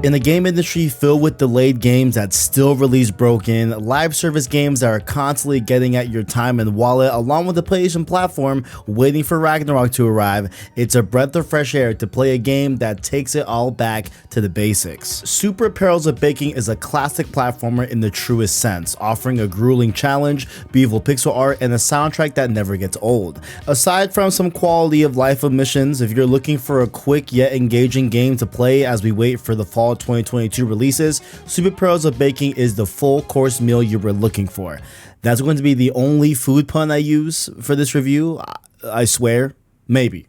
In a game industry filled with delayed games that still release broken, live service games that are constantly getting at your time and wallet, along with the PlayStation platform waiting for Ragnarok to arrive, it's a breath of fresh air to play a game that takes it all back to the basics. Super Perils of Baking is a classic platformer in the truest sense, offering a grueling challenge, beautiful pixel art, and a soundtrack that never gets old. Aside from some quality of life missions, if you're looking for a quick yet engaging game to play as we wait for the fall 2022 releases, Super Perils of Baking is the full course meal you were looking for. That's going to be the only food pun I use for this review, I swear. Maybe.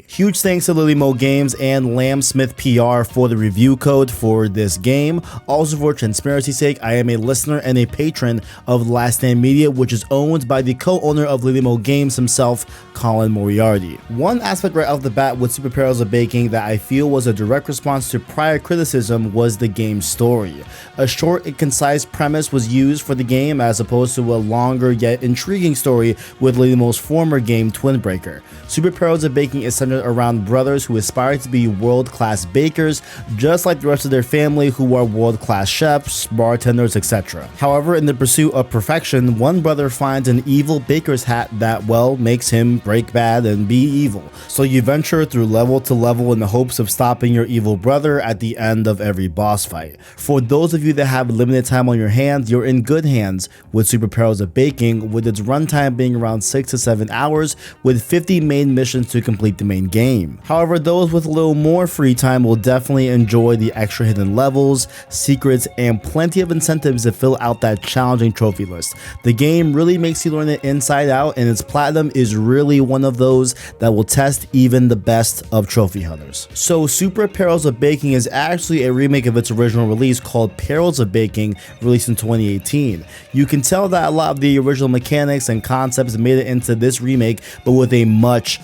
Huge thanks to LILYMO Games and LAMBSMITH PR for the review code for this game. Also, for transparency's sake, I am a listener and a patron of Last Stand Media, which is owned by the co-owner of LILYMO Games himself, Colin Moriarty. One aspect right off the bat with Super Perils of Baking that I feel was a direct response to prior criticism was the game's story. A short and concise premise was used for the game as opposed to a longer yet intriguing story with LILYMO's former game Twinbreaker. Super Perils of Baking is centered around brothers who aspire to be world-class bakers, just like the rest of their family who are world-class chefs, bartenders, etc. However, in the pursuit of perfection, one brother finds an evil baker's hat that, well, makes him break bad and be evil. So you venture through level to level in the hopes of stopping your evil brother at the end of every boss fight. For those of you that have limited time on your hands, you're in good hands with Super Perils of Baking, with its runtime being around 6 to 7 hours, with 50 main missions to complete the main game. However, those with a little more free time will definitely enjoy the extra hidden levels, secrets, and plenty of incentives to fill out that challenging trophy list. The game really makes you learn it inside out, and its platinum is really one of those that will test even the best of trophy hunters. So Super Perils of Baking is actually a remake of its original release called Perils of Baking, released in 2018. You can tell that a lot of the original mechanics and concepts made it into this remake, but with a much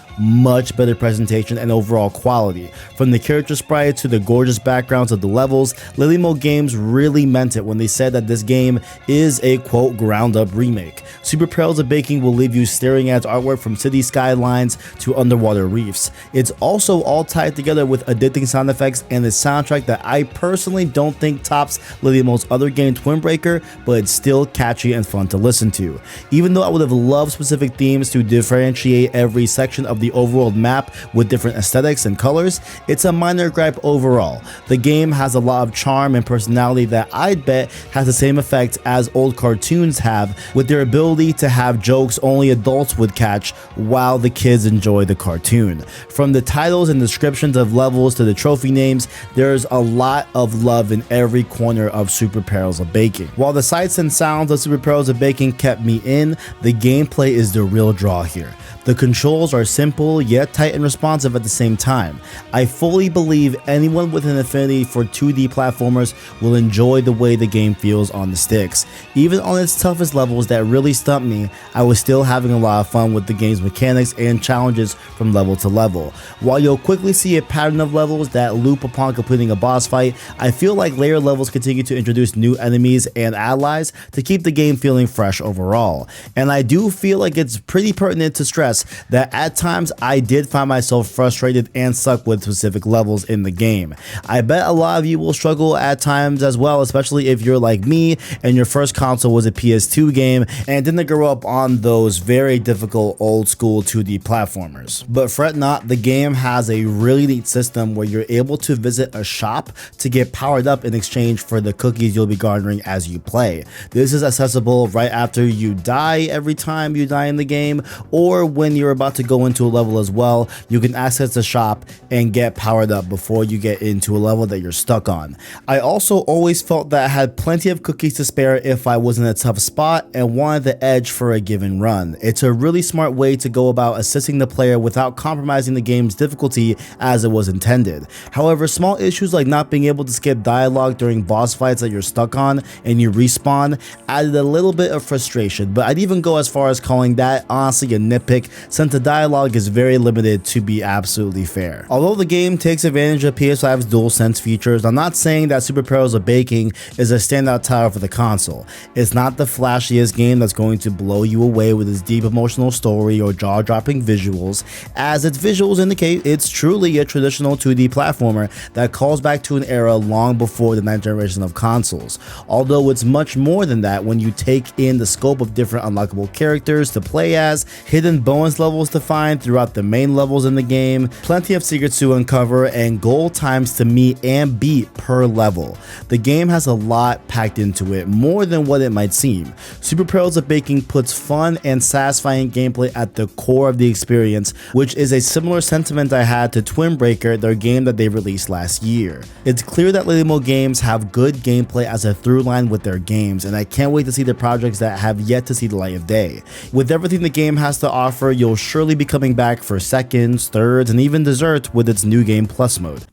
better presentation and overall quality. From the character sprite to the gorgeous backgrounds of the levels, LILYMO Games really meant it when they said that this game is a quote ground up remake. Super Perils of Baking will leave you staring at artwork from city skylines to underwater reefs. It's also all tied together with addicting sound effects and a soundtrack that I personally don't think tops LILYMO's other game Twinbreaker, but it's still catchy and fun to listen to. Even though I would have loved specific themes to differentiate every section of the overworld map with different aesthetics and colors, it's a minor gripe overall. The game has a lot of charm and personality that I'd bet has the same effect as old cartoons have, with their ability to have jokes only adults would catch while the kids enjoy the cartoon. From the titles and descriptions of levels to the trophy names, there's a lot of love in every corner of Super Perils of Baking. While the sights and sounds of Super Perils of Baking kept me in, the gameplay is the real draw here. The controls are simple yet tight and responsive at the same time. I fully believe anyone with an affinity for 2D platformers will enjoy the way the game feels on the sticks. Even on its toughest levels that really stumped me, I was still having a lot of fun with the game's mechanics and challenges from level to level. While you'll quickly see a pattern of levels that loop upon completing a boss fight, I feel like layer levels continue to introduce new enemies and allies to keep the game feeling fresh overall. And I do feel like it's pretty pertinent to stress that at times I did find myself frustrated and stuck with specific levels in the game. I bet a lot of you will struggle at times as well, especially if you're like me and your first console was a PS2 game and didn't grow up on those very difficult old school 2D platformers. But fret not, the game has a really neat system where you're able to visit a shop to get powered up in exchange for the cookies you'll be garnering as you play. This is accessible right after you die every time you die in the game, or when you're about to go into a level as well. You can access the shop and get powered up before you get into a level that you're stuck on. I also always felt that I had plenty of cookies to spare if I was in a tough spot and wanted the edge for a given run. It's a really smart way to go about assisting the player without compromising the game's difficulty as it was intended. However, small issues like not being able to skip dialogue during boss fights that you're stuck on and you respawn added a little bit of frustration, but I'd even go as far as calling that honestly a nitpick since the dialogue is very limited to be absolutely fair. Although the game takes advantage of PS5's DualSense features, I'm not saying that Super Perils of Baking is a standout title for the console. It's not the flashiest game that's going to blow you away with its deep emotional story or jaw-dropping visuals. As its visuals indicate, it's truly a traditional 2D platformer that calls back to an era long before the 9th generation of consoles. Although it's much more than that when you take in the scope of different unlockable characters to play as, hidden bonus levels to find throughout the main levels in the game, plenty of secrets to uncover, and goal times to meet and beat per level. The game has a lot packed into it, more than what it might seem. Super Perils of Baking puts fun and satisfying gameplay at the core of the experience, which is a similar sentiment I had to Twin Breaker, their game that they released last year. It's clear that LILYMO games have good gameplay as a through line with their games, and I can't wait to see the projects that have yet to see the light of day. With everything the game has to offer, you'll surely be coming back for seconds, thirds, and even dessert with its New Game Plus mode.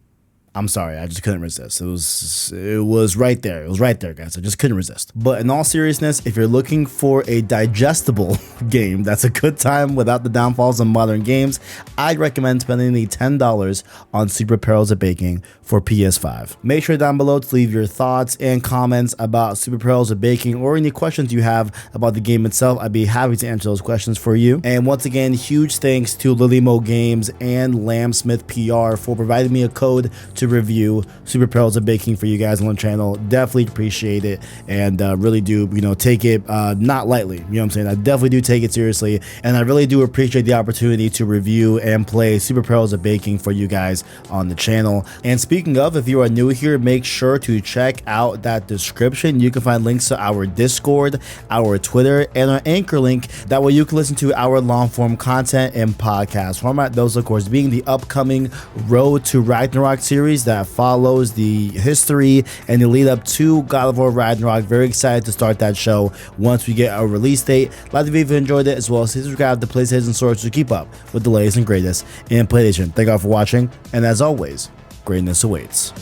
I'm sorry, I just couldn't resist. It was right there. It was right there, guys. I just couldn't resist. But in all seriousness, if you're looking for a digestible game that's a good time without the downfalls of modern games, I'd recommend spending the $10 on Super Perils of Baking for PS5. Make sure down below to leave your thoughts and comments about Super Perils of Baking or any questions you have about the game itself. I'd be happy to answer those questions for you. And once again, huge thanks to LILYMO Games and LAMBSMITH PR for providing me a code to review Super Perils of Baking for you guys on the channel. Definitely appreciate it, and really do, take it not lightly. You know what I'm saying? I definitely do take it seriously, and I really do appreciate the opportunity to review and play Super Perils of Baking for you guys on the channel. And speaking of, if you are new here, make sure to check out that description. You can find links to our Discord, our Twitter, and our Anchor link. That way you can listen to our long form content in podcast format. Those, of course, being the upcoming Road to Ragnarok series that follows the history and the lead up to God of War Ragnarok. Very excited to start that show once we get a release date. Glad if you've enjoyed it, as well as subscribe to PlayStation Source to keep up with the latest and greatest in PlayStation. Thank you all for watching, and as always, greatness awaits.